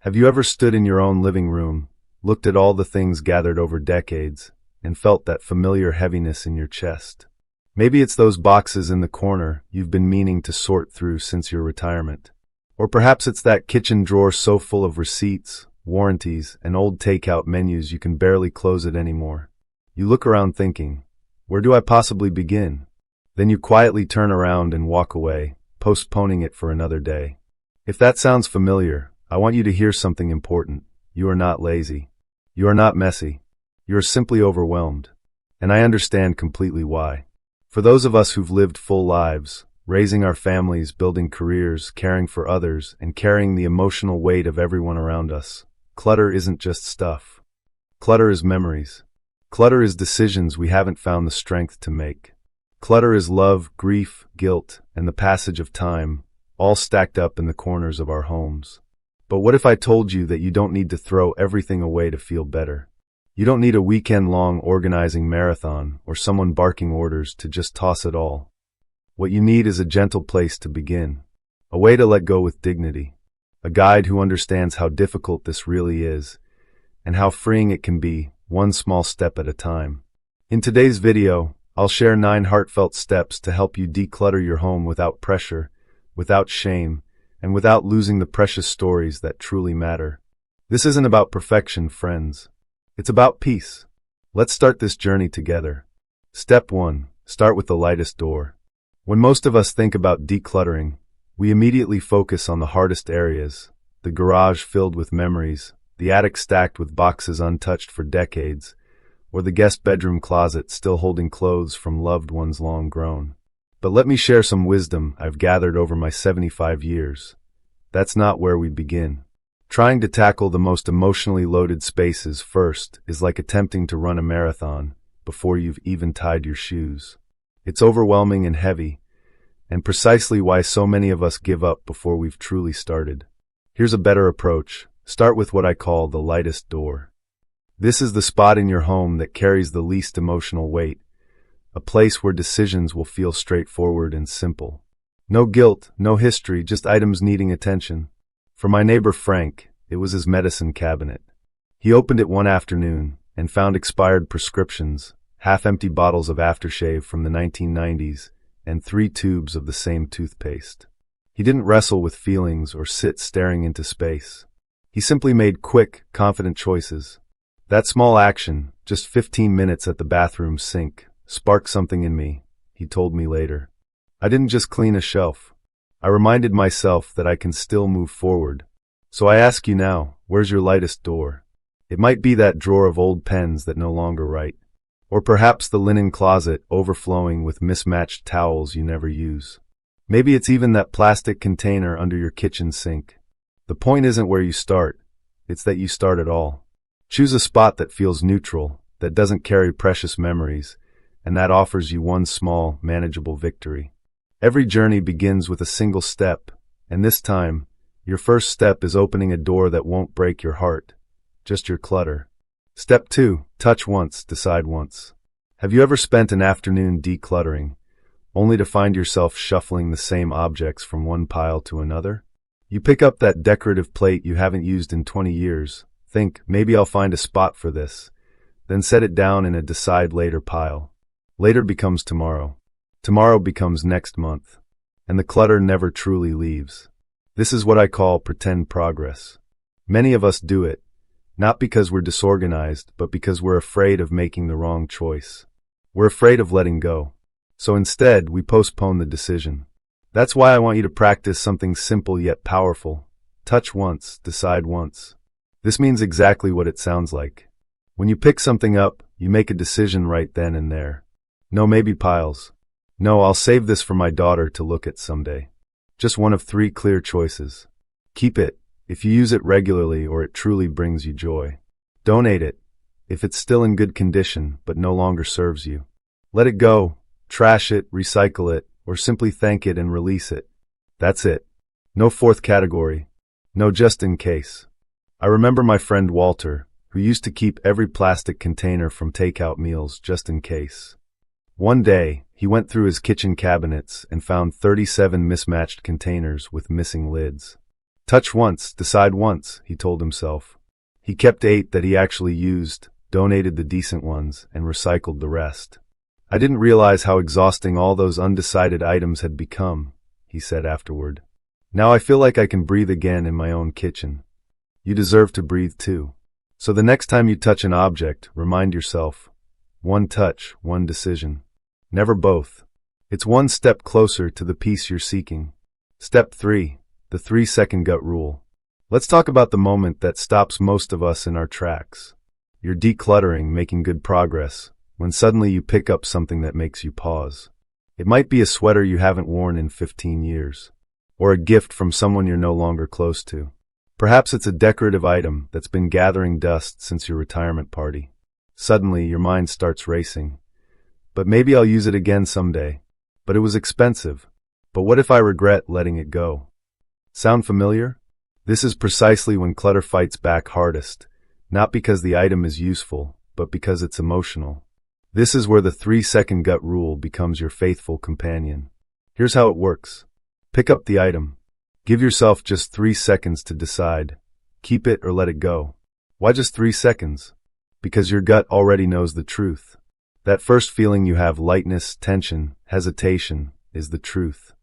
Have you ever stood in your own living room, looked at all the things gathered over decades, and felt that familiar heaviness in your chest? Maybe it's those boxes in the corner you've been meaning to sort through since your retirement. Or perhaps it's that kitchen drawer so full of receipts, warranties, and old takeout menus you can barely close it anymore. You look around thinking, where do I possibly begin? Then you quietly turn around and walk away, postponing it for another day. If that sounds familiar, I want you to hear something important. You are not lazy. You are not messy. You are simply overwhelmed. And I understand completely why. For those of us who've lived full lives, raising our families, building careers, caring for others, and carrying the emotional weight of everyone around us, clutter isn't just stuff. Clutter is memories. Clutter is decisions we haven't found the strength to make. Clutter is love, grief, guilt, and the passage of time, all stacked up in the corners of our homes. But what if I told you that you don't need to throw everything away to feel better? You don't need a weekend-long organizing marathon or someone barking orders to just toss it all. What you need is a gentle place to begin, a way to let go with dignity, a guide who understands how difficult this really is, and how freeing it can be, one small step at a time. In today's video, I'll share 9 heartfelt steps to help you declutter your home without pressure, without shame, and without losing the precious stories that truly matter. This isn't about perfection, friends. It's about peace. Let's start this journey together. Step 1. Start with the lightest door. When most of us think about decluttering, we immediately focus on the hardest areas, the garage filled with memories, the attic stacked with boxes untouched for decades, or the guest bedroom closet still holding clothes from loved ones long grown. But let me share some wisdom I've gathered over my 75 years. That's not where we begin. Trying to tackle the most emotionally loaded spaces first is like attempting to run a marathon before you've even tied your shoes. It's overwhelming and heavy, and precisely why so many of us give up before we've truly started. Here's a better approach. Start with what I call the lightest door. This is the spot in your home that carries the least emotional weight, a place where decisions will feel straightforward and simple. No guilt, no history, just items needing attention. For my neighbor Frank, it was his medicine cabinet. He opened it one afternoon and found expired prescriptions, half-empty bottles of aftershave from the 1990s, and 3 tubes of the same toothpaste. He didn't wrestle with feelings or sit staring into space. He simply made quick, confident choices. That small action, just 15 minutes at the bathroom sink, sparked something in me, he told me later. I didn't just clean a shelf. I reminded myself that I can still move forward. So I ask you now, where's your lightest door? It might be that drawer of old pens that no longer write. Or perhaps the linen closet overflowing with mismatched towels you never use. Maybe it's even that plastic container under your kitchen sink. The point isn't where you start, it's that you start at all. Choose a spot that feels neutral, that doesn't carry precious memories, and that offers you one small, manageable victory. Every journey begins with a single step, and this time, your first step is opening a door that won't break your heart, just your clutter. Step 2. Touch once, decide once. Have you ever spent an afternoon decluttering, only to find yourself shuffling the same objects from one pile to another? You pick up that decorative plate you haven't used in 20 years, think, maybe I'll find a spot for this, then set it down in a decide later pile. Later becomes tomorrow. Tomorrow becomes next month. And the clutter never truly leaves. This is what I call pretend progress. Many of us do it, not because we're disorganized, but because we're afraid of making the wrong choice. We're afraid of letting go. So instead, we postpone the decision. That's why I want you to practice something simple yet powerful. Touch once, decide once. This means exactly what it sounds like. When you pick something up, you make a decision right then and there. No maybe piles. No, I'll save this for my daughter to look at someday. Just one of 3 clear choices. Keep it, if you use it regularly or it truly brings you joy. Donate it, if it's still in good condition but no longer serves you. Let it go, trash it, recycle it, or simply thank it and release it. That's it. No 4th category. No just in case. I remember my friend Walter, who used to keep every plastic container from takeout meals just in case. One day, he went through his kitchen cabinets and found 37 mismatched containers with missing lids. Touch once, decide once, he told himself. He kept 8 that he actually used, donated the decent ones, and recycled the rest. I didn't realize how exhausting all those undecided items had become, he said afterward. Now I feel like I can breathe again in my own kitchen. You deserve to breathe too. So the next time you touch an object, remind yourself, one touch, one decision. Never both. It's one step closer to the peace you're seeking. Step 3, the 3-second gut rule. Let's talk about the moment that stops most of us in our tracks. You're decluttering, making good progress, when suddenly you pick up something that makes you pause. It might be a sweater you haven't worn in 15 years, or a gift from someone you're no longer close to. Perhaps it's a decorative item that's been gathering dust since your retirement party. Suddenly, your mind starts racing. But maybe I'll use it again someday. But it was expensive. But what if I regret letting it go? Sound familiar? This is precisely when clutter fights back hardest, not because the item is useful, but because it's emotional. This is where the 3-second gut rule becomes your faithful companion. Here's how it works. Pick up the item. Give yourself just 3 seconds to decide. Keep it or let it go. Why just 3 seconds? Because your gut already knows the truth. That first feeling you have, lightness, tension, hesitation, is the truth.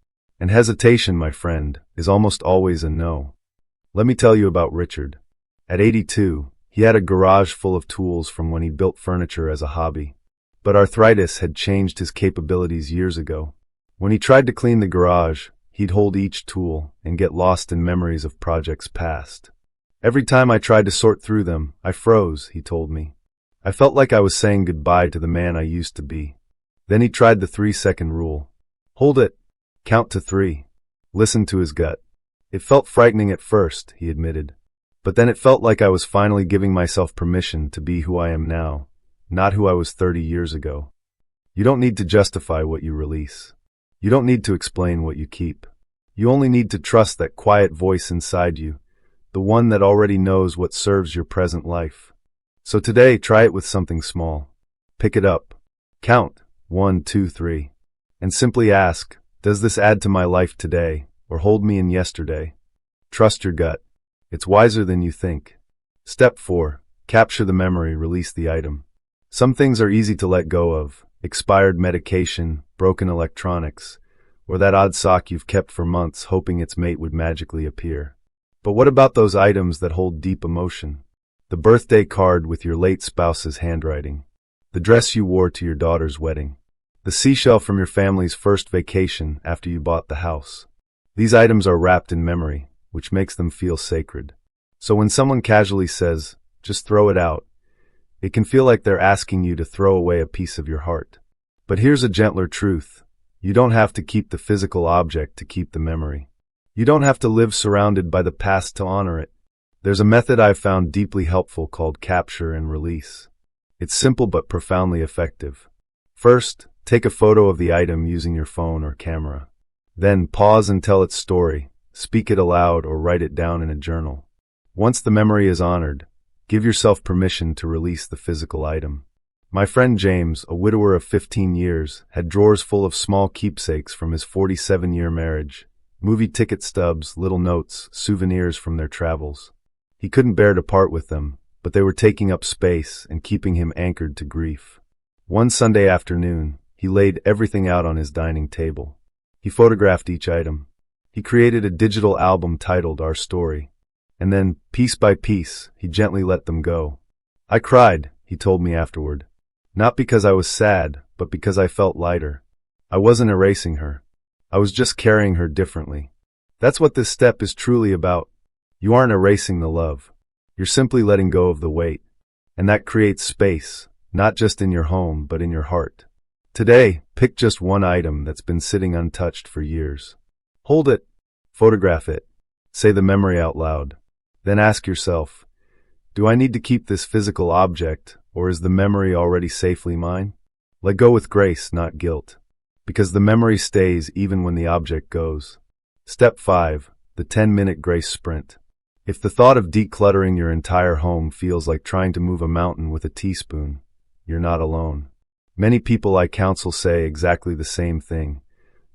And hesitation, my friend, is almost always a no. Let me tell you about Richard. At 82, he had a garage full of tools from when he built furniture as a hobby. But arthritis had changed his capabilities years ago. When he tried to clean the garage, he'd hold each tool and get lost in memories of projects past. Every time I tried to sort through them, I froze, he told me. I felt like I was saying goodbye to the man I used to be. Then he tried the 3-second rule. Hold it. Count to 3. Listen to his gut. It felt frightening at first, he admitted. But then it felt like I was finally giving myself permission to be who I am now, not who I was 30 years ago. You don't need to justify what you release. You don't need to explain what you keep. You only need to trust that quiet voice inside you, the one that already knows what serves your present life. So today, try it with something small. Pick it up. Count 1, 2, 3. And simply ask, does this add to my life today, or hold me in yesterday? Trust your gut. It's wiser than you think. Step 4. Capture the memory, release the item. Some things are easy to let go of. Expired medication, broken electronics, or that odd sock you've kept for months hoping its mate would magically appear. But what about those items that hold deep emotion? The birthday card with your late spouse's handwriting. The dress you wore to your daughter's wedding. The seashell from your family's first vacation after you bought the house. These items are wrapped in memory, which makes them feel sacred. So when someone casually says, just throw it out, it can feel like they're asking you to throw away a piece of your heart. But here's a gentler truth. You don't have to keep the physical object to keep the memory. You don't have to live surrounded by the past to honor it. There's a method I've found deeply helpful called capture and release. It's simple but profoundly effective. First, take a photo of the item using your phone or camera. Then pause and tell its story. Speak it aloud or write it down in a journal. Once the memory is honored, give yourself permission to release the physical item. My friend James, a widower of 15 years, had drawers full of small keepsakes from his 47-year marriage. Movie ticket stubs, little notes, souvenirs from their travels. He couldn't bear to part with them, but they were taking up space and keeping him anchored to grief. One Sunday afternoon, he laid everything out on his dining table. He photographed each item. He created a digital album titled Our Story. And then, piece by piece, he gently let them go. I cried, he told me afterward. Not because I was sad, but because I felt lighter. I wasn't erasing her. I was just carrying her differently. That's what this step is truly about. You aren't erasing the love. You're simply letting go of the weight. And that creates space, not just in your home, but in your heart. Today, pick just one item that's been sitting untouched for years. Hold it. Photograph it. Say the memory out loud. Then ask yourself, do I need to keep this physical object, or is the memory already safely mine? Let go with grace, not guilt. Because the memory stays even when the object goes. Step 5. The 10-minute grace sprint. If the thought of decluttering your entire home feels like trying to move a mountain with a teaspoon, you're not alone. Many people I counsel say exactly the same thing.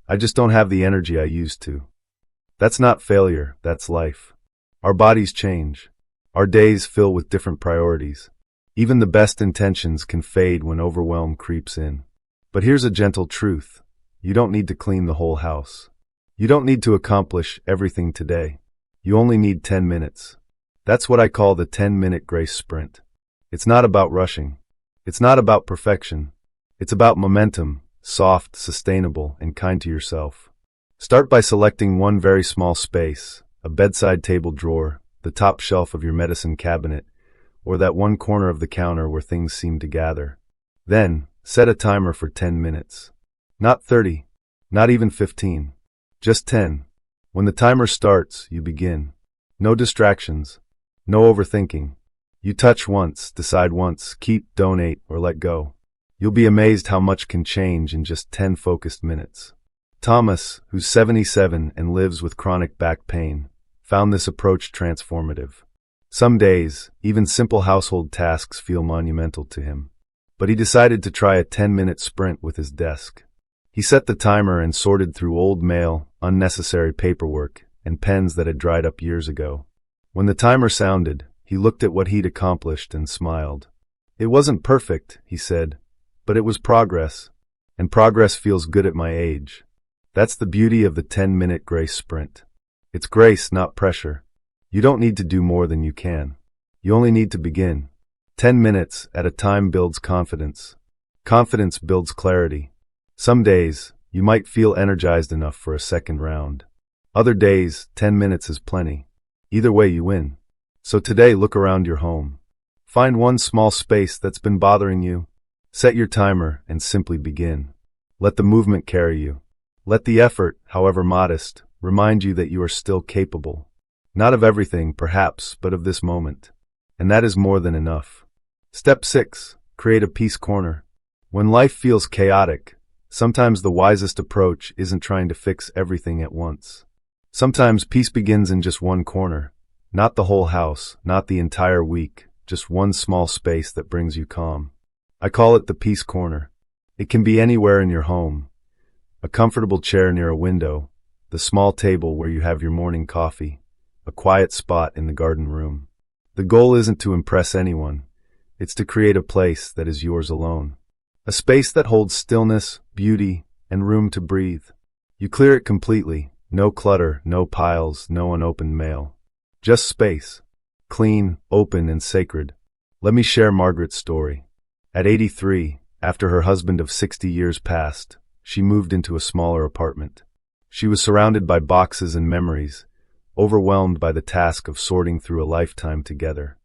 I just don't have the energy I used to. That's not failure, that's life. Our bodies change. Our days fill with different priorities. Even the best intentions can fade when overwhelm creeps in. But here's a gentle truth. You don't need to clean the whole house. You don't need to accomplish everything today. You only need 10 minutes. That's what I call the 10-minute grace sprint. It's not about rushing. It's not about perfection. It's about momentum, soft, sustainable, and kind to yourself. Start by selecting one very small space, a bedside table drawer, the top shelf of your medicine cabinet, or that one corner of the counter where things seem to gather. Then, set a timer for 10 minutes. Not 30, not even 15, just 10. When the timer starts, you begin. No distractions, no overthinking. You touch once, decide once, keep, donate, or let go. You'll be amazed how much can change in just 10 focused minutes. Thomas, who's 77 and lives with chronic back pain, found this approach transformative. Some days, even simple household tasks feel monumental to him. But he decided to try a 10-minute sprint with his desk. He set the timer and sorted through old mail, unnecessary paperwork, and pens that had dried up years ago. When the timer sounded, he looked at what he'd accomplished and smiled. It wasn't perfect, he said, but it was progress. And progress feels good at my age. That's the beauty of the 10-minute grace sprint. It's grace, not pressure. You don't need to do more than you can. You only need to begin. 10 minutes at a time builds confidence. Confidence builds clarity. Some days, you might feel energized enough for a second round. Other days, 10 minutes is plenty. Either way, you win. So today, look around your home. Find one small space that's been bothering you. Set your timer and simply begin. Let the movement carry you. Let the effort, however modest, remind you that you are still capable. Not of everything, perhaps, but of this moment. And that is more than enough. Step 6. Create a peace corner. When life feels chaotic, sometimes the wisest approach isn't trying to fix everything at once. Sometimes peace begins in just one corner. Not the whole house, not the entire week, just one small space that brings you calm. I call it the peace corner. It can be anywhere in your home. A comfortable chair near a window, the small table where you have your morning coffee, a quiet spot in the garden room. The goal isn't to impress anyone. It's to create a place that is yours alone. A space that holds stillness, beauty, and room to breathe. You clear it completely. No clutter, no piles, no unopened mail. Just space. Clean, open, and sacred. Let me share Margaret's story. At 83, after her husband of 60 years passed, she moved into a smaller apartment. She was surrounded by boxes and memories, overwhelmed by the task of sorting through a lifetime together.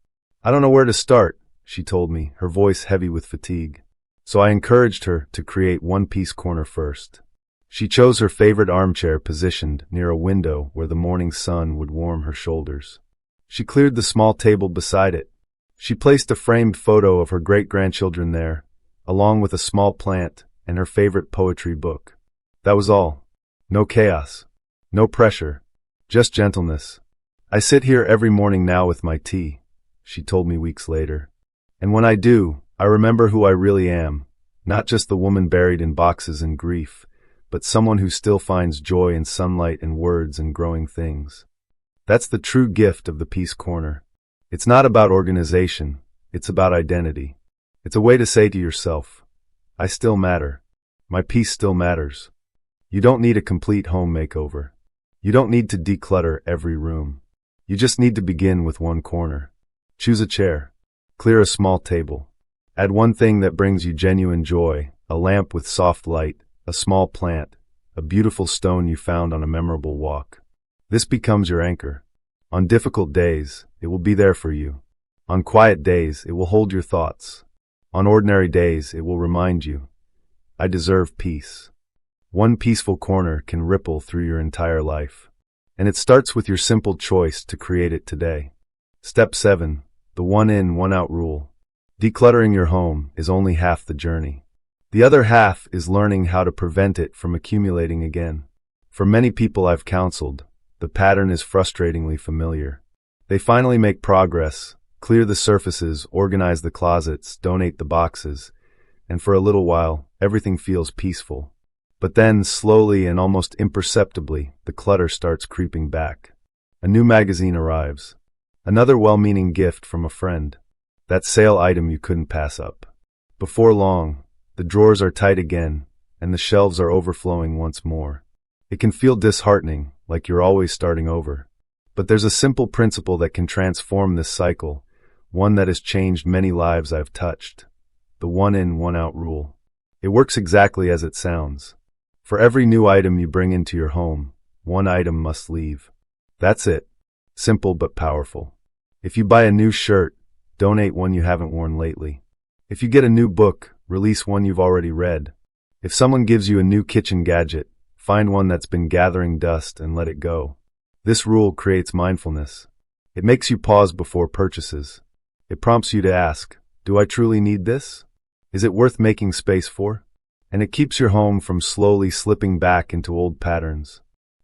I don't know where to start, she told me, her voice heavy with fatigue. So I encouraged her to create one peace corner first. She chose her favorite armchair positioned near a window where the morning sun would warm her shoulders. She cleared the small table beside it. She placed a framed photo of her great-grandchildren there, along with a small plant and her favorite poetry book. That was all. No chaos. No pressure. Just gentleness. I sit here every morning now with my tea, she told me weeks later. And when I do, I remember who I really am, not just the woman buried in boxes and grief, but someone who still finds joy in sunlight and words and growing things. That's the true gift of the Peace Corner. It's not about organization, it's about identity. It's a way to say to yourself, I still matter. My peace still matters. You don't need a complete home makeover. You don't need to declutter every room. You just need to begin with one corner. Choose a chair. Clear a small table. Add one thing that brings you genuine joy, a lamp with soft light, a small plant, a beautiful stone you found on a memorable walk. This becomes your anchor. On difficult days, it will be there for you. On quiet days, it will hold your thoughts. On ordinary days, it will remind you, I deserve peace. One peaceful corner can ripple through your entire life. And it starts with your simple choice to create it today. Step 7. The one in, one out rule. Decluttering your home is only half the journey. The other half is learning how to prevent it from accumulating again. For many people I've counseled, the pattern is frustratingly familiar. They finally make progress, clear the surfaces, organize the closets, donate the boxes, and for a little while, everything feels peaceful. But then, slowly and almost imperceptibly, the clutter starts creeping back. A new magazine arrives. Another well-meaning gift from a friend. That sale item you couldn't pass up. Before long, the drawers are tight again, and the shelves are overflowing once more. It can feel disheartening, like you're always starting over. But there's a simple principle that can transform this cycle, one that has changed many lives I've touched. The one in, one out rule. It works exactly as it sounds. For every new item you bring into your home, one item must leave. That's it. Simple but powerful. If you buy a new shirt, donate one you haven't worn lately. If you get a new book, release one you've already read. If someone gives you a new kitchen gadget, find one that's been gathering dust and let it go. This rule creates mindfulness. It makes you pause before purchases. It prompts you to ask, do I truly need this? Is it worth making space for? And it keeps your home from slowly slipping back into old patterns.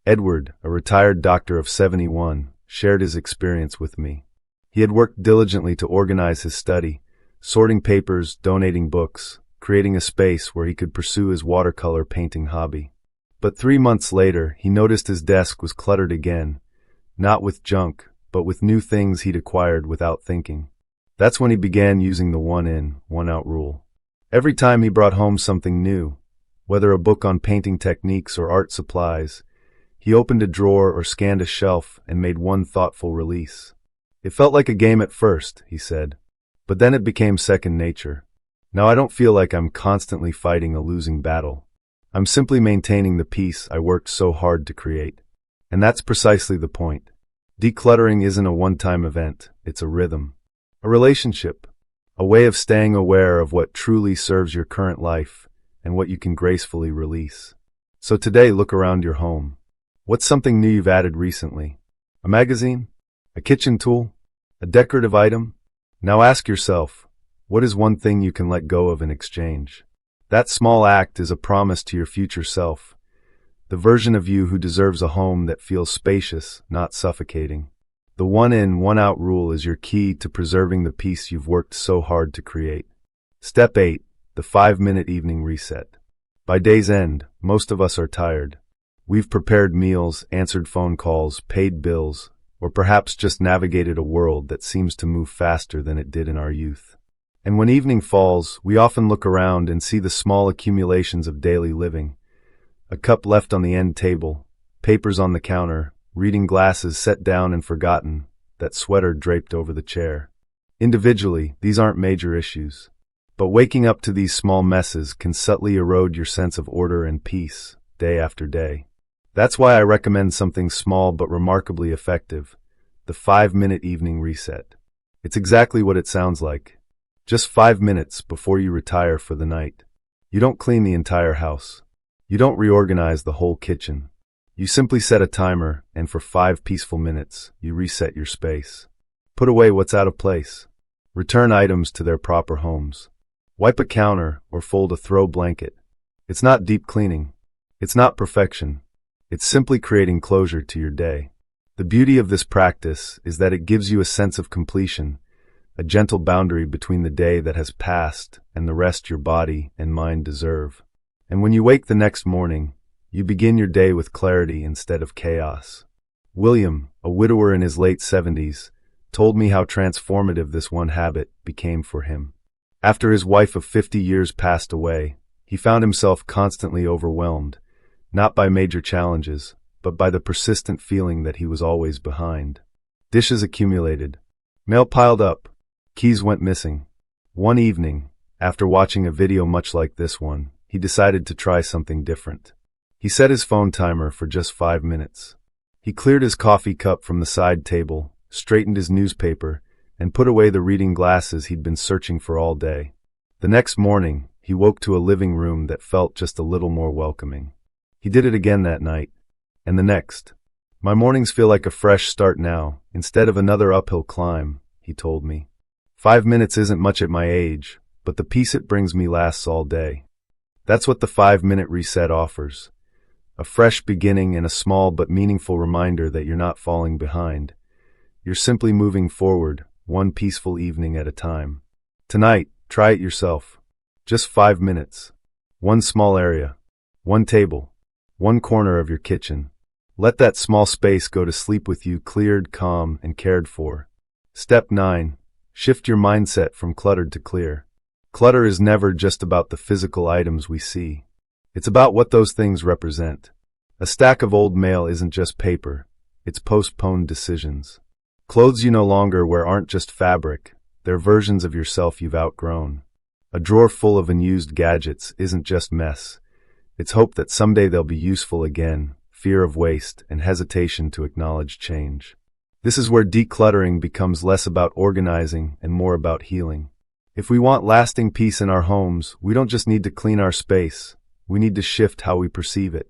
Edward, a retired doctor of 71, shared his experience with me. He had worked diligently to organize his study, sorting papers, donating books, creating a space where he could pursue his watercolor painting hobby. But 3 months later, he noticed his desk was cluttered again, not with junk, but with new things he'd acquired without thinking. That's when he began using the one in, one out rule. Every time he brought home something new, whether a book on painting techniques or art supplies, he opened a drawer or scanned a shelf and made one thoughtful release. It felt like a game at first, he said, but then it became second nature. Now I don't feel like I'm constantly fighting a losing battle. I'm simply maintaining the peace I worked so hard to create. And that's precisely the point. Decluttering isn't a one-time event, it's a rhythm. A relationship. A way of staying aware of what truly serves your current life and what you can gracefully release. So today, look around your home. What's something new you've added recently? A magazine? A kitchen tool? A decorative item? Now ask yourself, what is one thing you can let go of in exchange? That small act is a promise to your future self, the version of you who deserves a home that feels spacious, not suffocating. The one in, one out rule is your key to preserving the peace you've worked so hard to create. Step 8, the 5-minute evening reset. By day's end, most of us are tired. We've prepared meals, answered phone calls, paid bills, or perhaps just navigated a world that seems to move faster than it did in our youth. And when evening falls, we often look around and see the small accumulations of daily living. A cup left on the end table, papers on the counter, reading glasses set down and forgotten, that sweater draped over the chair. Individually, these aren't major issues. But waking up to these small messes can subtly erode your sense of order and peace, day after day. That's why I recommend something small but remarkably effective, the 5-minute evening reset. It's exactly what it sounds like. Just 5 minutes before you retire for the night. You don't clean the entire house. You don't reorganize the whole kitchen. You simply set a timer, and for 5 peaceful minutes, you reset your space. Put away what's out of place. Return items to their proper homes. Wipe a counter or fold a throw blanket. It's not deep cleaning. It's not perfection. It's simply creating closure to your day. The beauty of this practice is that it gives you a sense of completion, a gentle boundary between the day that has passed and the rest your body and mind deserve. And when you wake the next morning, you begin your day with clarity instead of chaos. William, a widower in his late 70s, told me how transformative this one habit became for him. After his wife of 50 years passed away, he found himself constantly overwhelmed, not by major challenges, but by the persistent feeling that he was always behind. Dishes accumulated. Mail piled up. Keys went missing. One evening, after watching a video much like this one, he decided to try something different. He set his phone timer for just 5 minutes. He cleared his coffee cup from the side table, straightened his newspaper, and put away the reading glasses he'd been searching for all day. The next morning, he woke to a living room that felt just a little more welcoming. He did it again that night, and the next. My mornings feel like a fresh start now, instead of another uphill climb, he told me. 5 minutes isn't much at my age, but the peace it brings me lasts all day. That's what the 5-minute reset offers. A fresh beginning and a small but meaningful reminder that you're not falling behind. You're simply moving forward, one peaceful evening at a time. Tonight, try it yourself. Just 5 minutes. One small area. One table. One corner of your kitchen. Let that small space go to sleep with you cleared, calm, and cared for. Step 9. Shift your mindset from cluttered to clear. Clutter is never just about the physical items we see. It's about what those things represent. A stack of old mail isn't just paper, it's postponed decisions. Clothes you no longer wear aren't just fabric, they're versions of yourself you've outgrown. A drawer full of unused gadgets isn't just mess, it's hope that someday they'll be useful again, fear of waste, and hesitation to acknowledge change. This is where decluttering becomes less about organizing and more about healing. If we want lasting peace in our homes, we don't just need to clean our space, we need to shift how we perceive it.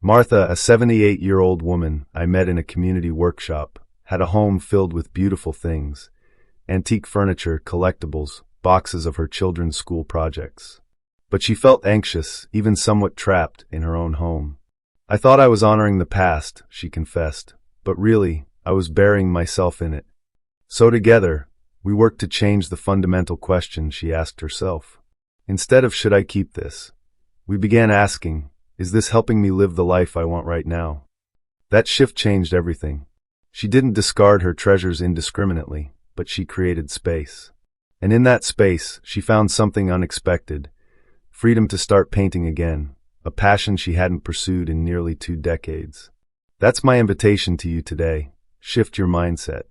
Martha, a 78-year-old woman I met in a community workshop, had a home filled with beautiful things, antique furniture, collectibles, boxes of her children's school projects. But she felt anxious, even somewhat trapped, in her own home. I thought I was honoring the past, she confessed, but really, I was burying myself in it. So together, we worked to change the fundamental question she asked herself. Instead of "should I keep this?" we began asking, "is this helping me live the life I want right now?" That shift changed everything. She didn't discard her treasures indiscriminately, but she created space. And in that space, she found something unexpected: freedom to start painting again, a passion she hadn't pursued in nearly 2 decades. That's my invitation to you today. Shift your mindset.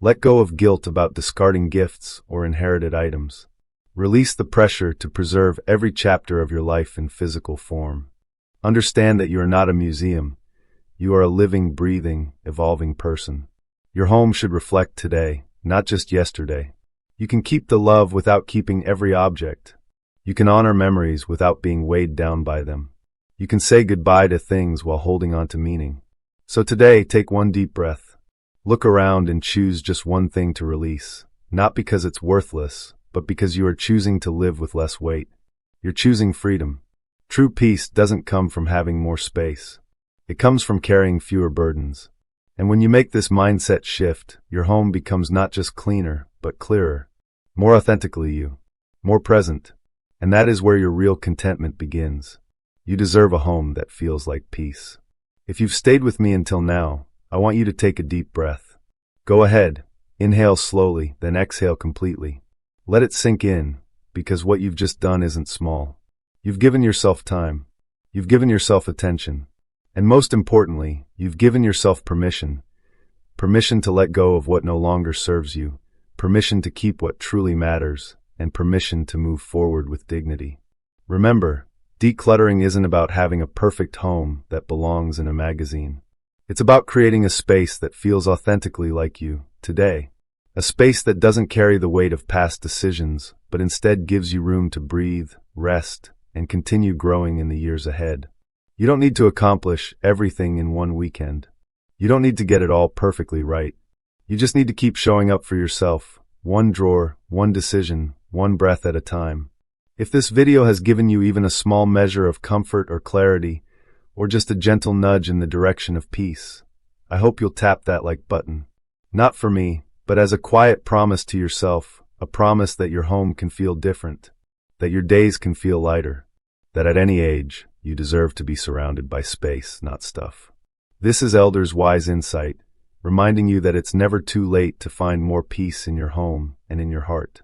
Let go of guilt about discarding gifts or inherited items. Release the pressure to preserve every chapter of your life in physical form. Understand that you are not a museum. You are a living, breathing, evolving person. Your home should reflect today, not just yesterday. You can keep the love without keeping every object. You can honor memories without being weighed down by them. You can say goodbye to things while holding on to meaning. So today, take one deep breath. Look around and choose just one thing to release, not because it's worthless, but because you are choosing to live with less weight. You're choosing freedom. True peace doesn't come from having more space. It comes from carrying fewer burdens. And when you make this mindset shift, your home becomes not just cleaner, but clearer, more authentically you, more present. And that is where your real contentment begins. You deserve a home that feels like peace. If you've stayed with me until now, I want you to take a deep breath. Go ahead, inhale slowly, then exhale completely. Let it sink in, because what you've just done isn't small. You've given yourself time. You've given yourself attention. And most importantly, you've given yourself permission. Permission to let go of what no longer serves you, permission to keep what truly matters, and permission to move forward with dignity. Remember, decluttering isn't about having a perfect home that belongs in a magazine. It's about creating a space that feels authentically like you, today. A space that doesn't carry the weight of past decisions, but instead gives you room to breathe, rest, and continue growing in the years ahead. You don't need to accomplish everything in one weekend. You don't need to get it all perfectly right. You just need to keep showing up for yourself, one drawer, one decision, one breath at a time. If this video has given you even a small measure of comfort or clarity, or just a gentle nudge in the direction of peace, I hope you'll tap that like button. Not for me, but as a quiet promise to yourself, a promise that your home can feel different, that your days can feel lighter, that at any age, you deserve to be surrounded by space, not stuff. This is Elder's Wise Insight, reminding you that it's never too late to find more peace in your home and in your heart.